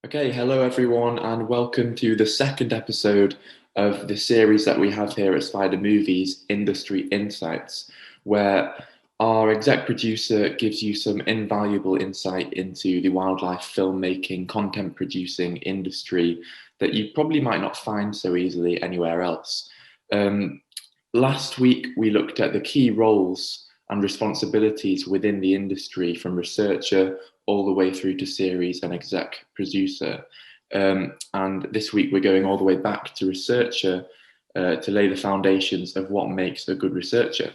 Okay, hello everyone, and welcome to the second episode of the series that we have here at Spider Movies, Industry Insights, where our exec producer gives you some invaluable insight into the wildlife filmmaking, content producing industry that you probably might not find so easily anywhere else. Last week, we looked at the key roles and responsibilities within the industry, from researcher all the way through to series and exec producer. And this week we're going all the way back to researcher to lay the foundations of what makes a good researcher.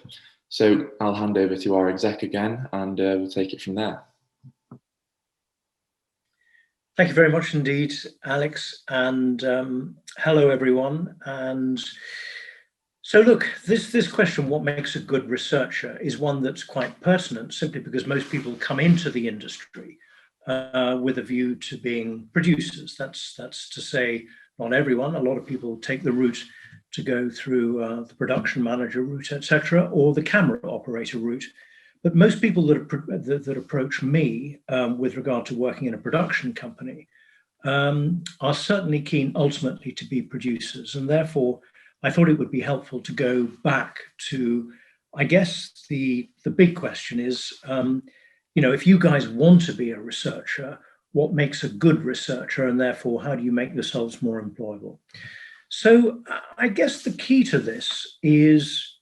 So I'll hand over to our exec again, and we'll take it from there. Thank you very much indeed, Alex, and hello everyone. And so look, this question, what makes a good researcher, is one that's quite pertinent, simply because most people come into the industry with a view to being producers. That's to say, not everyone. A lot of people take the route to go through the production manager route, etc., or the camera operator route. But most people that approach me with regard to working in a production company are certainly keen ultimately to be producers, and therefore I thought it would be helpful to go back to, I guess, the big question is, if you guys want to be a researcher, what makes a good researcher, and therefore how do you make yourselves more employable? So I guess the key to this is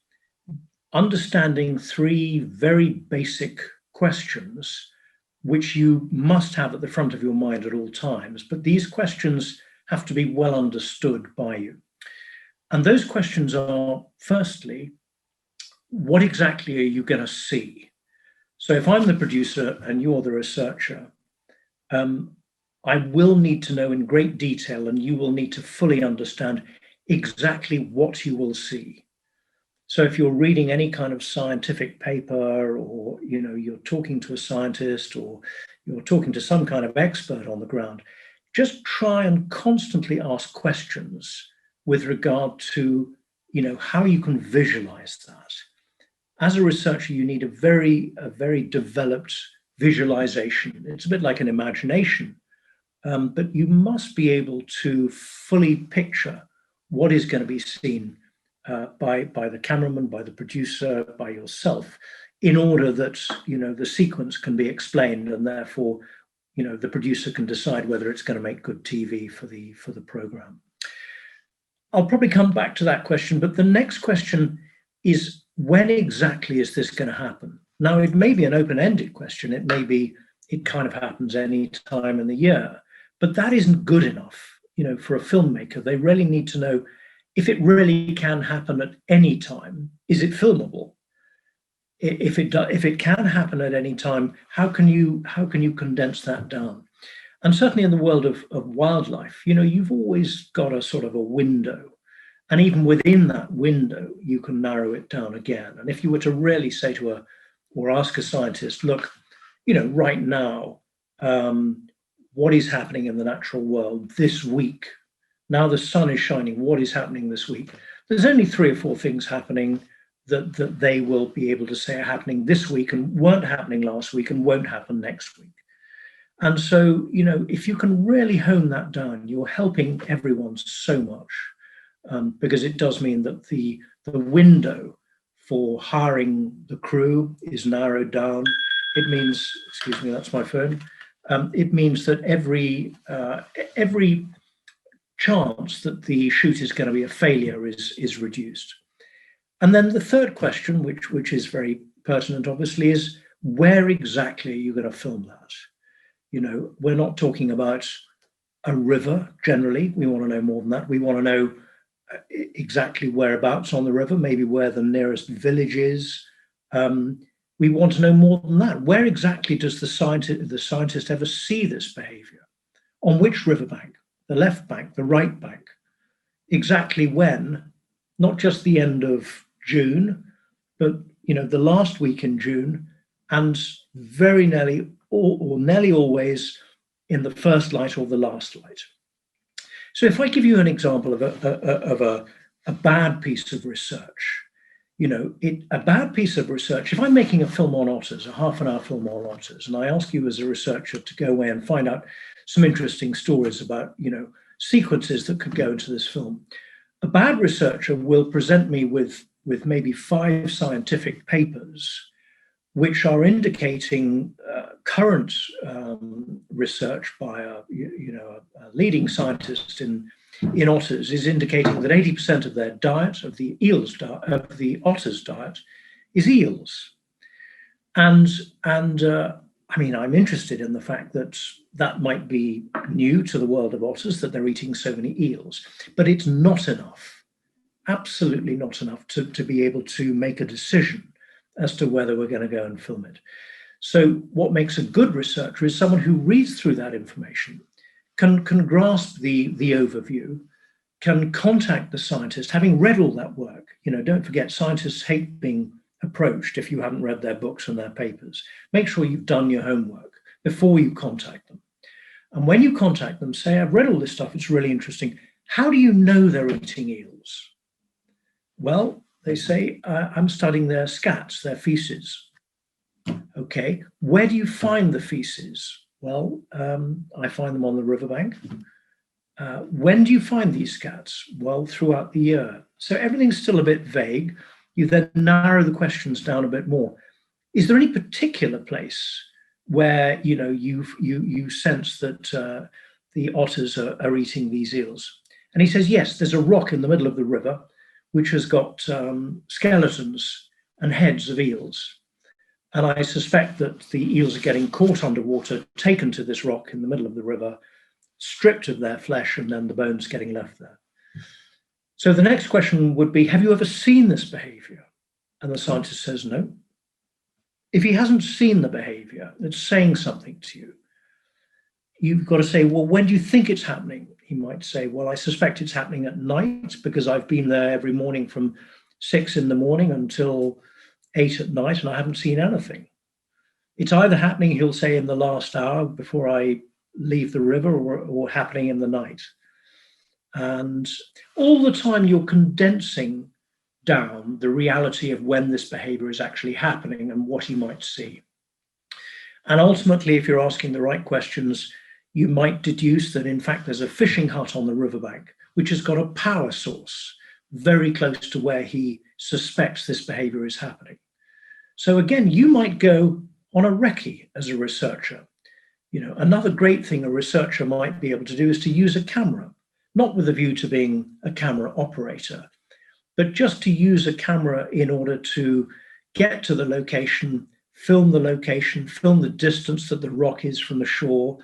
understanding three very basic questions which you must have at the front of your mind at all times, but these questions have to be well understood by you. And those questions are, firstly, what exactly are you going to see? So if I'm the producer and you're the researcher, I will need to know in great detail, and you will need to fully understand exactly what you will see. So if you're reading any kind of scientific paper, or you're talking to a scientist, or you're talking to some kind of expert on the ground, just try and constantly ask questions with regard to how you can visualize that. As a researcher, you need a very developed visualization. It's a bit like an imagination, but you must be able to fully picture what is going to be seen by the cameraman, by the producer, by yourself, in order that the sequence can be explained, and therefore the producer can decide whether it's going to make good TV for the program. I'll probably come back to that question, but the next question is, when exactly is this going to happen? Now, it may be an open-ended question. It may be it kind of happens any time in the year, but that isn't good enough. For a filmmaker, they really need to know if it really can happen at any time. Is it filmable? If it can happen at any time, how can you condense that down? And certainly in the world of wildlife, you've always got a sort of a window. And even within that window, you can narrow it down again. And if you were to really say to or ask a scientist, look, right now, what is happening in the natural world this week? Now the sun is shining, what is happening this week? There's only 3 or 4 things happening that they will be able to say are happening this week and weren't happening last week and won't happen next week. And so, if you can really hone that down, you're helping everyone so much, because it does mean that the window for hiring the crew is narrowed down. It means, excuse me, that's my phone. It means that every chance that the shoot is going to be a failure is reduced. And then the third question, which is very pertinent, obviously, is where exactly are you going to film that? We're not talking about a river generally. We want to know more than that. We want to know exactly whereabouts on the river, maybe where the nearest village is. We want to know more than that. Where exactly does the scientist ever see this behavior? On which riverbank? The left bank, the right bank? Exactly when? Not just the end of June, but the last week in June, and very nearly or nearly always in the first light or the last light. So if I give you an example of a bad piece of research, a bad piece of research, if I'm making a film on otters, a half-an-hour film on otters, and I ask you as a researcher to go away and find out some interesting stories about, sequences that could go into this film. A bad researcher will present me with maybe 5 scientific papers which are indicating current research by a leading scientist in otters is indicating that 80% of their diet, of the otters' diet, is eels. And I mean, I'm interested in the fact that might be new to the world of otters, that they're eating so many eels, but it's not enough, absolutely not enough to be able to make a decision as to whether we're going to go and film it. So what makes a good researcher is someone who reads through that information, can grasp the overview, can contact the scientist, having read all that work. Don't forget, scientists hate being approached if you haven't read their books and their papers. Make sure you've done your homework before you contact them. And when you contact them, say, I've read all this stuff, it's really interesting. How do you know they're eating eels? Well, they say, I'm studying their scats, their feces. Okay, where do you find the feces? Well, I find them on the riverbank. When do you find these scats? Well, throughout the year. So everything's still a bit vague. You then narrow the questions down a bit more. Is there any particular place where you sense that the otters are eating these eels? And he says, yes, there's a rock in the middle of the river which has got skeletons and heads of eels. And I suspect that the eels are getting caught underwater, taken to this rock in the middle of the river, stripped of their flesh, and then the bones getting left there. So the next question would be, have you ever seen this behavior? And the scientist says, no. If he hasn't seen the behavior, it's saying something to you. You've got to say, well, when do you think it's happening? He might say, well, I suspect it's happening at night because I've been there every morning from 6 in the morning until 8 at night and I haven't seen anything. It's either happening, he'll say, in the last hour before I leave the river or happening in the night. And all the time you're condensing down the reality of when this behavior is actually happening and what he might see. And ultimately, if you're asking the right questions, you might deduce that, in fact, there's a fishing hut on the riverbank, which has got a power source very close to where he suspects this behavior is happening. So again, you might go on a recce as a researcher. Another great thing a researcher might be able to do is to use a camera, not with a view to being a camera operator, but just to use a camera in order to get to the location, film the distance that the rock is from the shore,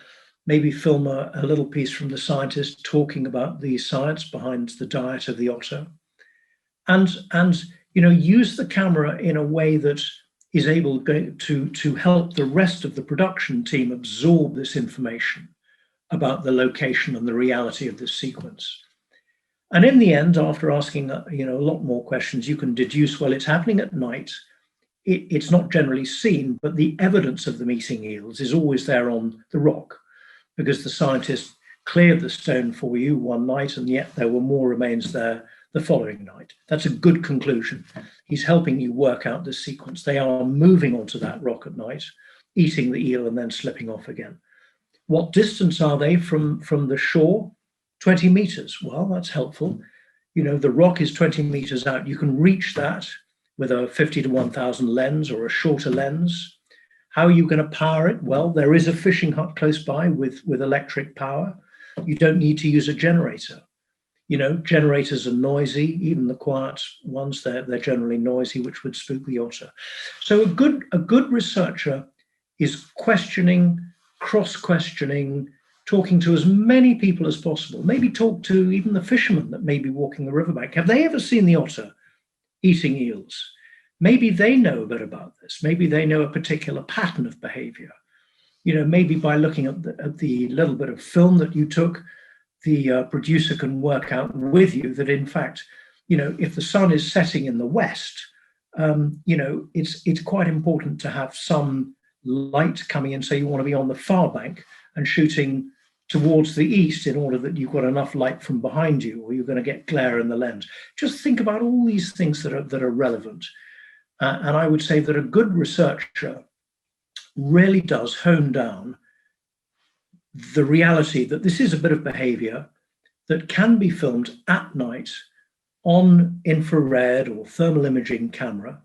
maybe film a little piece from the scientist talking about the science behind the diet of the otter, and use the camera in a way that is able to help the rest of the production team absorb this information about the location and the reality of this sequence. And in the end, after asking a lot more questions, you can deduce, well, it's happening at night. It's not generally seen, but the evidence of them eating eels is always there on the rock because the scientist cleared the stone for you one night and yet there were more remains there the following night. That's a good conclusion. He's helping you work out this sequence. They are moving onto that rock at night, eating the eel and then slipping off again. What distance are they from the shore? 20 meters. Well, that's helpful. The rock is 20 meters out. You can reach that with a 50 to 1000 lens or a shorter lens. How are you going to power it? Well, there is a fishing hut close by with electric power. You don't need to use a generator. Generators are noisy, even the quiet ones, they're generally noisy, which would spook the otter. So a good researcher is questioning, cross-questioning, talking to as many people as possible. Maybe talk to even the fishermen that may be walking the riverbank. Have they ever seen the otter eating eels? Maybe they know a bit about this. Maybe they know a particular pattern of behavior. Maybe by looking at the little bit of film that you took, the producer can work out with you that, in fact, if the sun is setting in the west, it's quite important to have some light coming in. So you want to be on the far bank and shooting towards the east in order that you've got enough light from behind you, or you're going to get glare in the lens. Just think about all these things that are relevant. And I would say that a good researcher really does hone down the reality that this is a bit of behavior that can be filmed at night on infrared or thermal imaging camera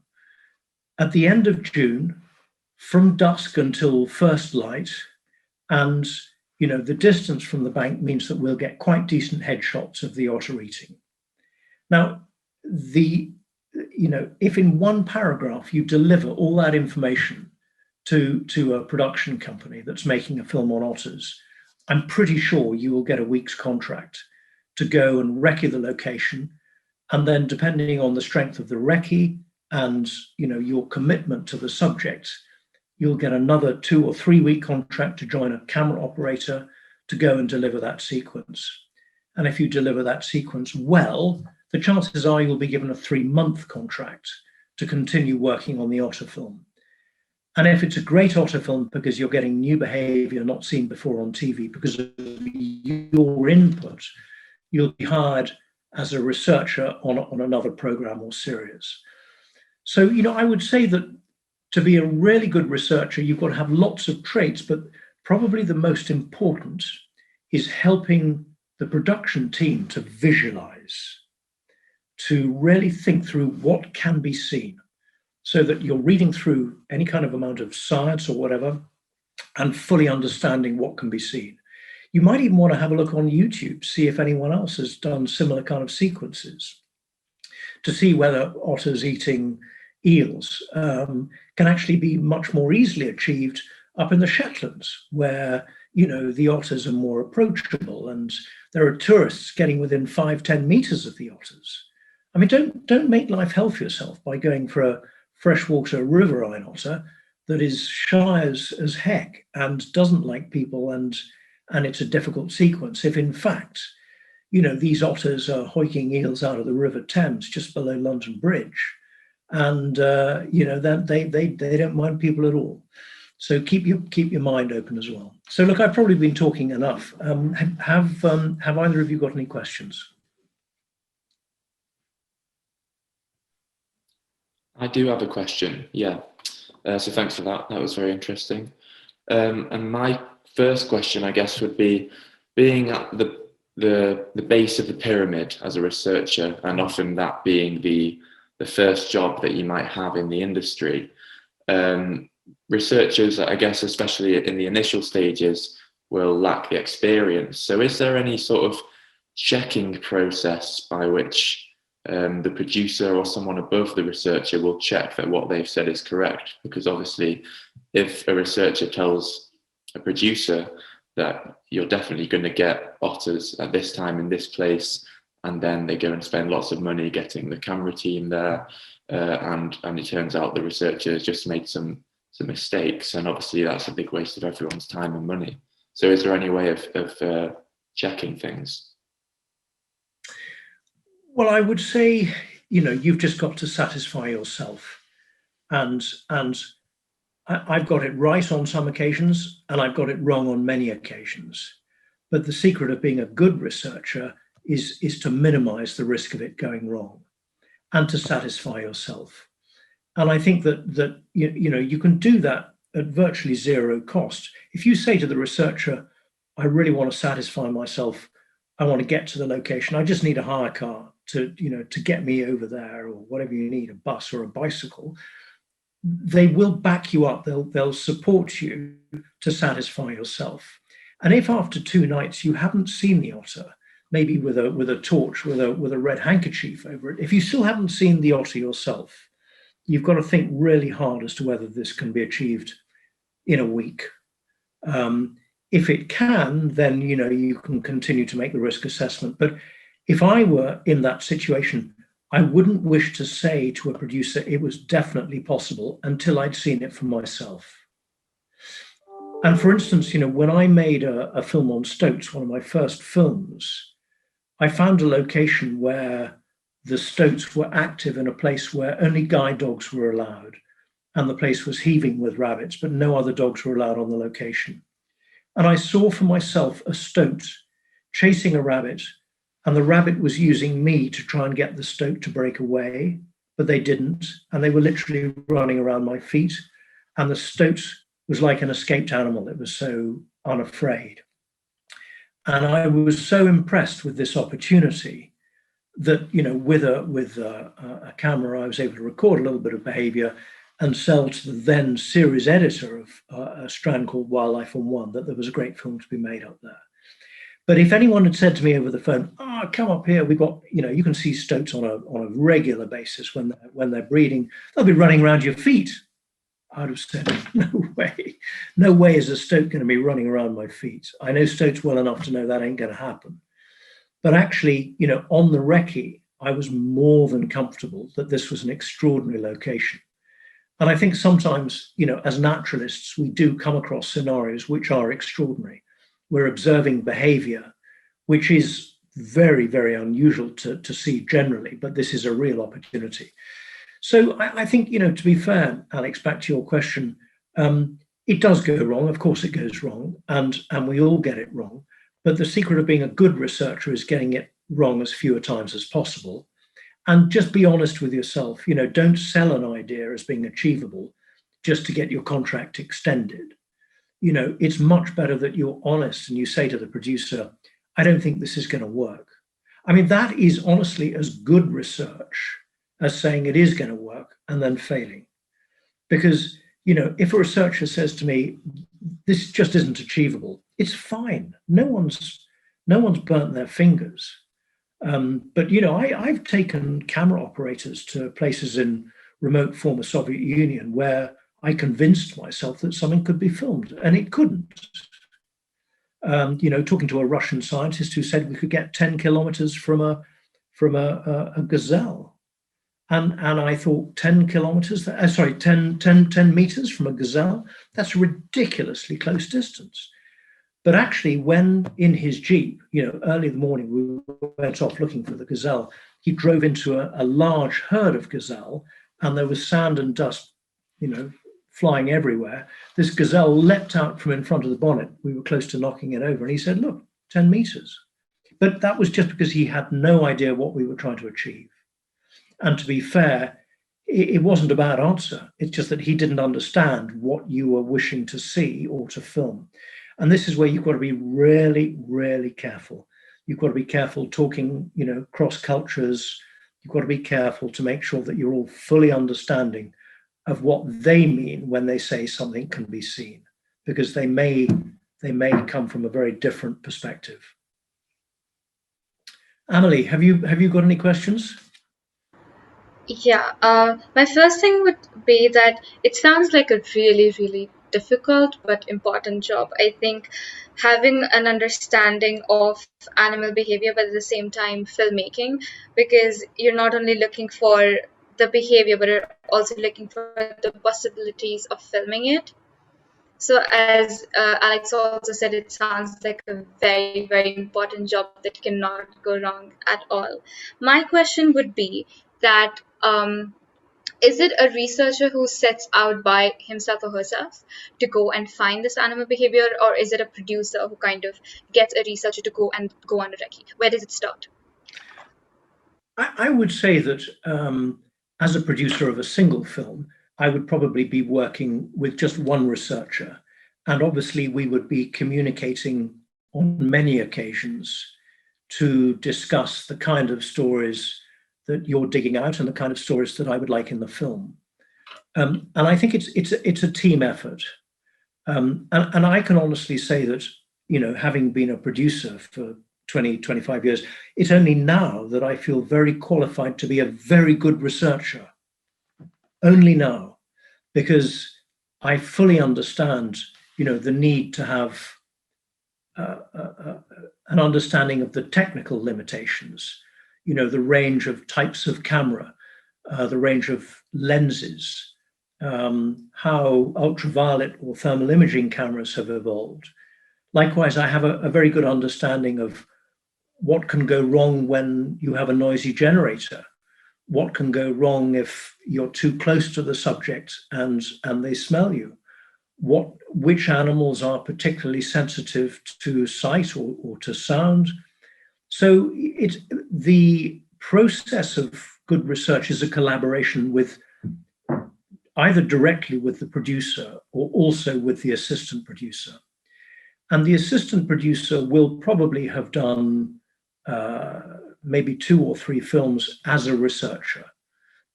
at the end of June from dusk until first light. And the distance from the bank means that we'll get quite decent headshots of the otter eating. Now, if in one paragraph you deliver all that information to a production company that's making a film on otters, I'm pretty sure you will get a week's contract to go and recce the location. And then depending on the strength of the recce and your commitment to the subject, you'll get another 2 or 3 week contract to join a camera operator to go and deliver that sequence. And if you deliver that sequence well, the chances are you'll be given a 3-month contract to continue working on the otter film. And if it's a great otter film because you're getting new behavior not seen before on TV because of your input, you'll be hired as a researcher on another program or series. So, I would say that to be a really good researcher, you've got to have lots of traits, but probably the most important is helping the production team to visualize, to really think through what can be seen, so that you're reading through any kind of amount of science or whatever and fully understanding what can be seen. You might even want to have a look on YouTube, see if anyone else has done similar kind of sequences, to see whether otters eating eels can actually be much more easily achieved up in the Shetlands, where the otters are more approachable and there are tourists getting within 5-10 meters of the otters. I mean, don't make life hell for yourself by going for a freshwater riverine otter that is shy as heck and doesn't like people, and it's a difficult sequence. If in fact, these otters are hoiking eels out of the River Thames just below London Bridge, and then they don't mind people at all. So keep your mind open as well. So look, I've probably been talking enough. Have either of you got any questions? I do have a question. Yeah. So thanks for that. That was very interesting. And my first question, I guess, would be, being at the base of the pyramid as a researcher, and often that being the first job that you might have in the industry. Researchers, I guess, especially in the initial stages, will lack the experience. So is there any sort of checking process by which the producer or someone above the researcher will check that what they've said is correct? Because obviously, if a researcher tells a producer that you're definitely going to get otters at this time in this place, and then they go and spend lots of money getting the camera team there, and it turns out the researcher has just made some mistakes, and obviously that's a big waste of everyone's time and money. So is there any way of checking things? Well, I would say, you've just got to satisfy yourself. And I've got it right on some occasions, and I've got it wrong on many occasions. But the secret of being a good researcher is to minimize the risk of it going wrong and to satisfy yourself. And I think that you can do that at virtually zero cost. If you say to the researcher, I really want to satisfy myself, I want to get to the location, I just need a hire car to get me over there, or whatever you need, a bus or a bicycle, they will back you up. They'll support you to satisfy yourself. And if after 2 nights you haven't seen the otter, maybe with a torch, with a red handkerchief over it, if you still haven't seen the otter yourself, you've got to think really hard as to whether this can be achieved in a week. If it can, then you can continue to make the risk assessment. But if I were in that situation, I wouldn't wish to say to a producer it was definitely possible until I'd seen it for myself. And for instance, when I made a film on stoats, one of my first films, I found a location where the stoats were active in a place where only guide dogs were allowed, and the place was heaving with rabbits, but no other dogs were allowed on the location. And I saw for myself a stoat chasing a rabbit, and the rabbit was using me to try and get the stoat to break away, but they didn't, and they were literally running around my feet, and the stoat was like an escaped animal. It was so unafraid. And I was so impressed with this opportunity that, with a camera, I was able to record a little bit of behavior and sell to the then series editor of a strand called Wildlife on One that there was a great film to be made up there. But if anyone had said to me over the phone, "Oh, come up here, we've got, you can see stoats on a regular basis when they're breeding, they'll be running around your feet," I'd have said, no way is a stoat going to be running around my feet. I know stoats well enough to know that ain't going to happen. But actually, on the recce, I was more than comfortable that this was an extraordinary location. And I think sometimes, as naturalists, we do come across scenarios which are extraordinary. We're observing behavior, which is very, very unusual to see generally, but this is a real opportunity. So I think, to be fair, Alex, back to your question, it does go wrong. Of course it goes wrong, and we all get it wrong. But the secret of being a good researcher is getting it wrong as fewer times as possible. And just be honest with yourself. Don't sell an idea as being achievable just to get your contract extended. It's much better that you're honest and you say to the producer, "I don't think this is going to work." I mean, that is honestly as good research as saying it is going to work and then failing. Because, if a researcher says to me, "This just isn't achievable," it's fine. No one's burnt their fingers. But I've taken camera operators to places in remote former Soviet Union where I convinced myself that something could be filmed, and it couldn't. Talking to a Russian scientist who said we could get 10 kilometers from a gazelle. And I thought 10 kilometers, 10 meters from a gazelle, that's a ridiculously close distance. But actually, when in his Jeep, early in the morning, we went off looking for the gazelle, he drove into a large herd of gazelle, and there was sand and dust, flying everywhere. This gazelle leapt out from in front of the bonnet. We were close to knocking it over, and he said, "Look, 10 meters." But that was just because he had no idea what we were trying to achieve. And to be fair, it wasn't a bad answer. It's just that he didn't understand what you were wishing to see or to film. And this is where you've got to be really, really careful. You've got to be careful talking, cross cultures. You've got to be careful to make sure that you're all fully understanding of what they mean when they say something can be seen, because they may come from a very different perspective. Amelie, have you got any questions? Yeah, my first thing would be that it sounds like a really, really difficult but important job. I think having an understanding of animal behavior, but at the same time, filmmaking, because you're not only looking for the behavior, but you're also looking for the possibilities of filming it. So, as Alex also said, it sounds like a very, very important job that cannot go wrong at all. My question would be that is it a researcher who sets out by himself or herself to go and find this animal behavior, or is it a producer who kind of gets a researcher to go on a recce? Where does it start? I would say that as a producer of a single film, I would probably be working with just one researcher. And obviously, we would be communicating on many occasions to discuss the kind of stories that you're digging out and the kind of stories that I would like in the film. And I think it's a team effort. And I can honestly say that, having been a producer for 20, 25 years, it's only now that I feel very qualified to be a very good researcher. Only now, because I fully understand, the need to have an understanding of the technical limitations, the range of types of camera, the range of lenses, how ultraviolet or thermal imaging cameras have evolved. Likewise, I have a very good understanding of what can go wrong when you have a noisy generator, what can go wrong if you're too close to the subject and they smell you, which animals are particularly sensitive to sight or to sound. So the process of good research is a collaboration with either directly with the producer or also with the assistant producer. And the assistant producer will probably have done maybe 2 or 3 films as a researcher.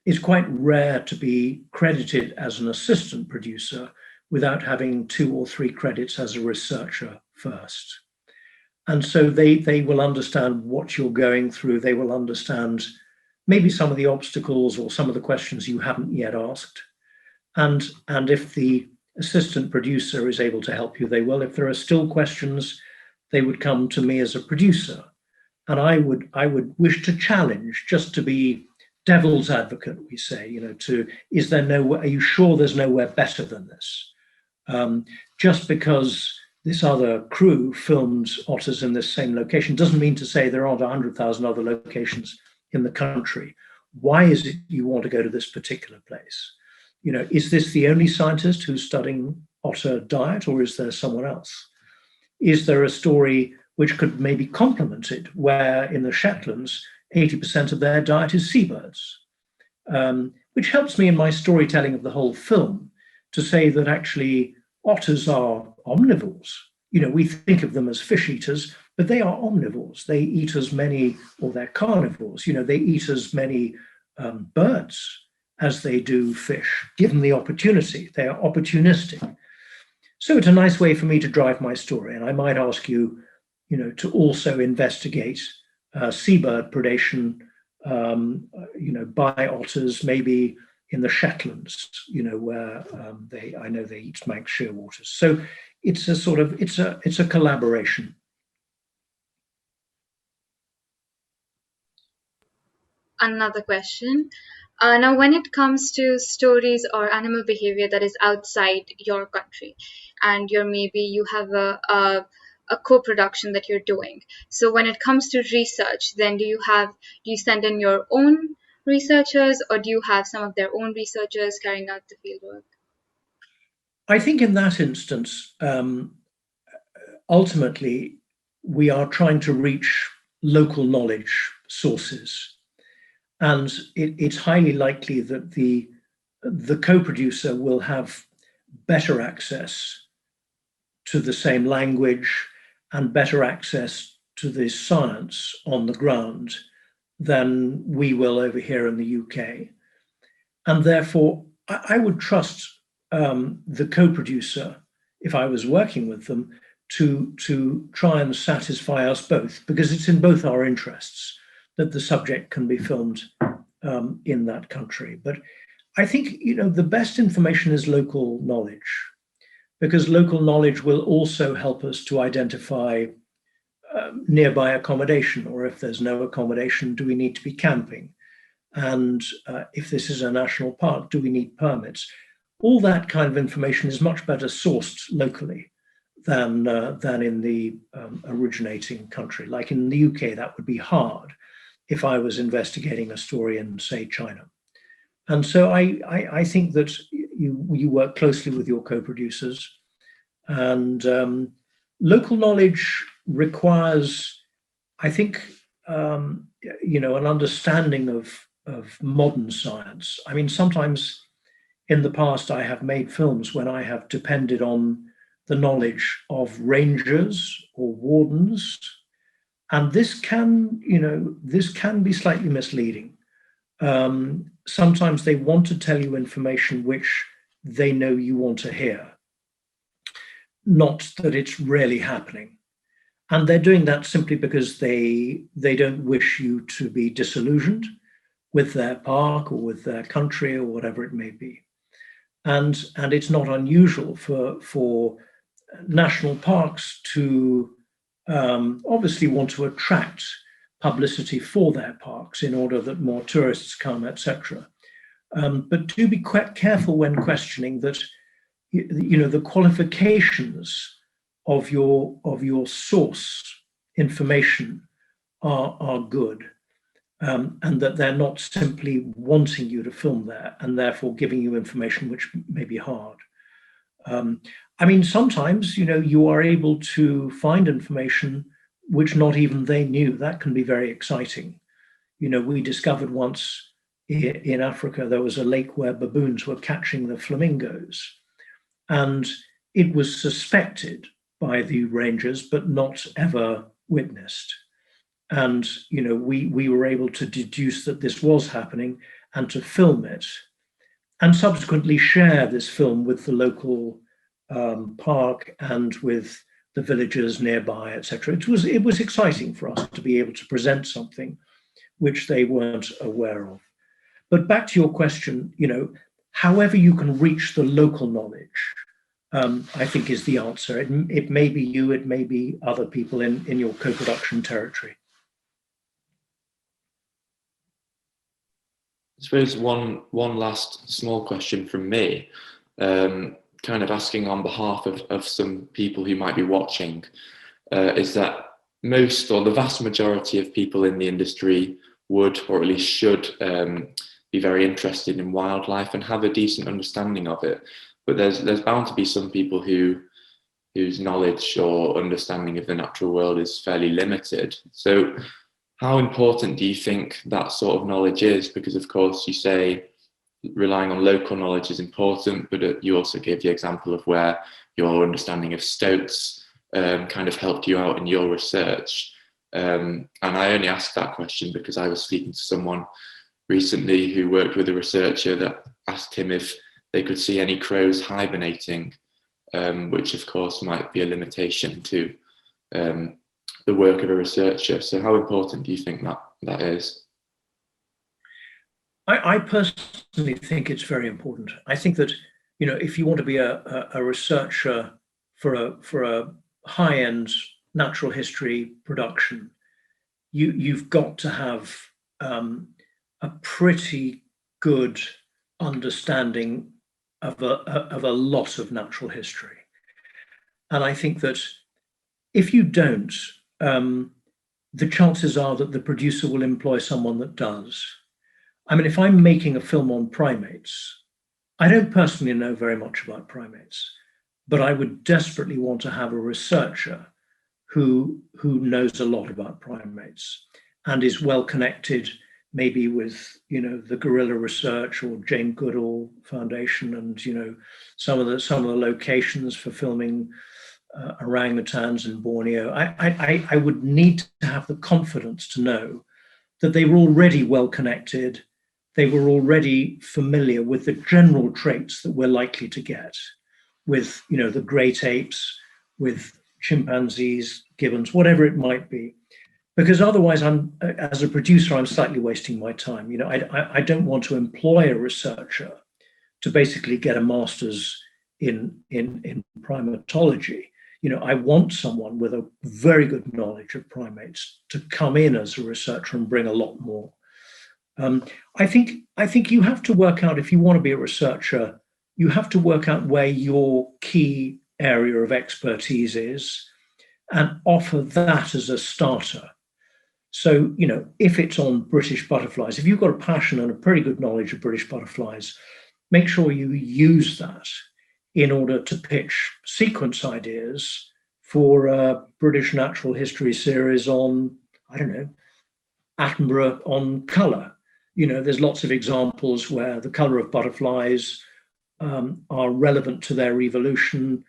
It's quite rare to be credited as an assistant producer without having 2 or 3 credits as a researcher first. And so they will understand what you're going through. They will understand maybe some of the obstacles or some of the questions you haven't yet asked. And if the assistant producer is able to help you, they will. If there are still questions, they would come to me as a producer. And I would wish to challenge, just to be devil's advocate, we say, are you sure there's nowhere better than this? Just because this other crew filmed otters in this same location doesn't mean to say there aren't 100,000 other locations in the country. Why is it you want to go to this particular place? Is this the only scientist who's studying otter diet, or is there someone else? Is there a story which could maybe complement it, where in the Shetlands, 80% of their diet is seabirds? Which helps me in my storytelling of the whole film to say that actually otters are omnivores. We think of them as fish eaters, but they are omnivores. They eat as many, or they're carnivores, they eat as many birds as they do fish, given the opportunity. They are opportunistic. So it's a nice way for me to drive my story. And I might ask you, to also investigate seabird predation, by otters, maybe in the Shetlands, where I know they eat Manx shearwaters. So it's a collaboration. Another question. Now, when it comes to stories or animal behavior that is outside your country, and you have a co-production that you're doing. So when it comes to research, then do you send in your own researchers, or do you have some of their own researchers carrying out the fieldwork? I think in that instance, ultimately, we are trying to reach local knowledge sources. And it's highly likely that the co-producer will have better access to the same language and better access to the science on the ground than we will over here in the UK. And therefore, I would trust the co-producer, if I was working with them, to try and satisfy us both, because it's in both our interests that the subject can be filmed in that country. But I think, the best information is local knowledge, because local knowledge will also help us to identify nearby accommodation, or if there's no accommodation, do we need to be camping? And if this is a national park, do we need permits? All that kind of information is much better sourced locally than in the originating country. Like in the UK, that would be hard if I was investigating a story in, say, China. And so I think that you work closely with your co-producers, and local knowledge requires, I think, an understanding of modern science. I mean, sometimes in the past, I have made films when I have depended on the knowledge of rangers or wardens, and this can be slightly misleading. Sometimes they want to tell you information which they know you want to hear, not that it's really happening. And they're doing that simply because they don't wish you to be disillusioned with their park or with their country or whatever it may be. And it's not unusual for national parks to obviously want to attract publicity for their parks in order that more tourists come, etc. But do be quite careful when questioning that, the qualifications of your source information are good, and that they're not simply wanting you to film there and therefore giving you information which may be hard. I mean, sometimes, you are able to find information which not even they knew. That can be very exciting. We discovered once in Africa, there was a lake where baboons were catching the flamingos. And it was suspected by the rangers, but not ever witnessed. And we were able to deduce that this was happening and to film it, and subsequently share this film with the local park and with the villagers nearby, etc. It was exciting for us to be able to present something which they weren't aware of. But back to your question, however you can reach the local knowledge, I think is the answer. It may be you, it may be other people in your co-production territory. I suppose one last small question from me, kind of asking on behalf of some people who might be watching, is that most or the vast majority of people in the industry would, or at least should, be very interested in wildlife and have a decent understanding of it. But there's bound to be some people whose knowledge or understanding of the natural world is fairly limited. So how important do you think that sort of knowledge is? Because of course you say relying on local knowledge is important, but you also gave the example of where your understanding of stoats kind of helped you out in your research. And I only asked that question because I was speaking to someone recently who worked with a researcher that asked him if they could see any crows hibernating, which of course might be a limitation to the work of a researcher. So how important do you think that is? I personally think it's very important. I think that, if you want to be a researcher for a high-end natural history production, you've got to have a pretty good understanding of a lot of natural history. And I think that if you don't, the chances are that the producer will employ someone that does. I mean, if I'm making a film on primates, I don't personally know very much about primates, but I would desperately want to have a researcher who knows a lot about primates and is well connected, maybe with the Gorilla Research or Jane Goodall Foundation, and some of the locations for filming orangutans in Borneo. I would need to have the confidence to know that they were already well connected. They were already familiar with the general traits that we're likely to get with, the great apes, with chimpanzees, gibbons, whatever it might be. Because otherwise, as a producer, I'm slightly wasting my time. I don't want to employ a researcher to basically get a master's in primatology. I want someone with a very good knowledge of primates to come in as a researcher and bring a lot more. I think you have to work out, if you want to be a researcher, you have to work out where your key area of expertise is and offer that as a starter. So, if it's on British butterflies, if you've got a passion and a pretty good knowledge of British butterflies, make sure you use that in order to pitch sequence ideas for a British natural history series on, I don't know, Attenborough on colour. There's lots of examples where the colour of butterflies are relevant to their evolution.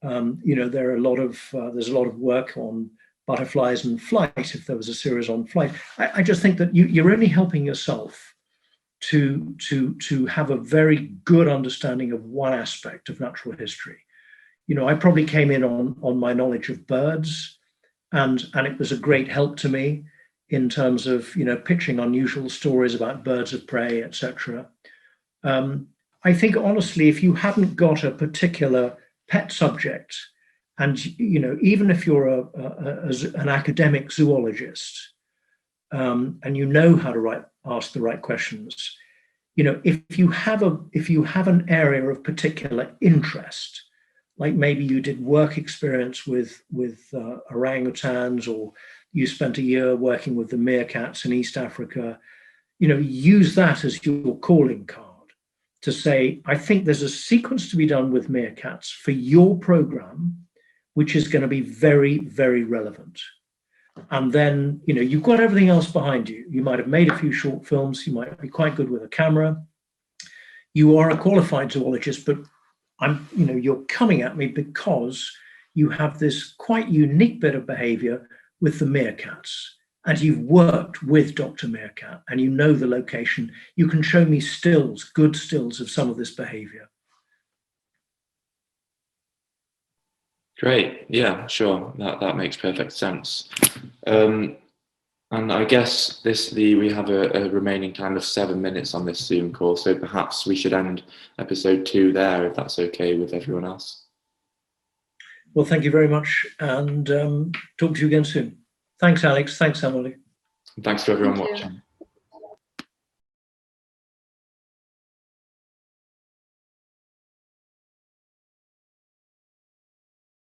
There's a lot of work on butterflies and flight. If there was a series on flight, I just think that you're only helping yourself to have a very good understanding of one aspect of natural history. I probably came in on my knowledge of birds, and it was a great help to me in terms of pitching unusual stories about birds of prey, etc. I think honestly, if you haven't got a particular pet subject, and even if you're an academic zoologist, and you know how to ask the right questions, if you have an area of particular interest, like maybe you did work experience with orangutans, or you spent a year working with the meerkats in East Africa, use that as your calling card to say, I think there's a sequence to be done with meerkats for your program, which is going to be very, very relevant. And then, you've got everything else behind you. You might have made a few short films. You might be quite good with a camera. You are a qualified zoologist, but you're coming at me because you have this quite unique bit of behavior with the meerkats. And you've worked with Dr. Meerkat and you know the location. You can show me stills, good stills of some of this behavior. Great. Yeah, sure. That makes perfect sense. And I guess we have a remaining time of 7 minutes on this Zoom call, so perhaps we should end episode 2 there, if that's okay with everyone else. Well, thank you very much, and talk to you again soon. Thanks, Alex. Thanks, Emily. Thanks to everyone Thank you. watching.